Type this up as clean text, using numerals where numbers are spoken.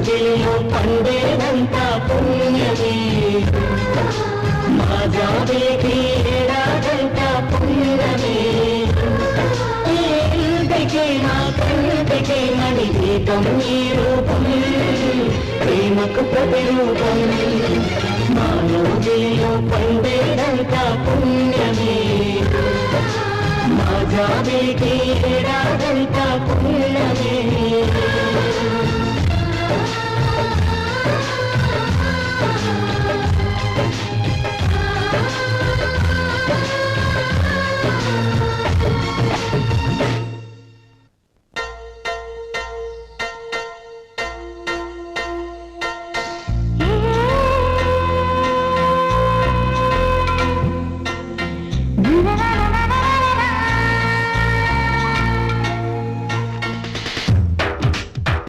దిల్లో పండేదంతా పుణ్యమే మా జాబిలికి ఏడాదంతా పుణ్యమే ఇంటికి నా కంటికి మణి దీపం ఈ రూపం ప్రేమకు ప్రతిరూపం మా దిల్లో పండేదంతా పుణ్యమే మా జాబిలికి ఏడాదంతా పుణ్యమే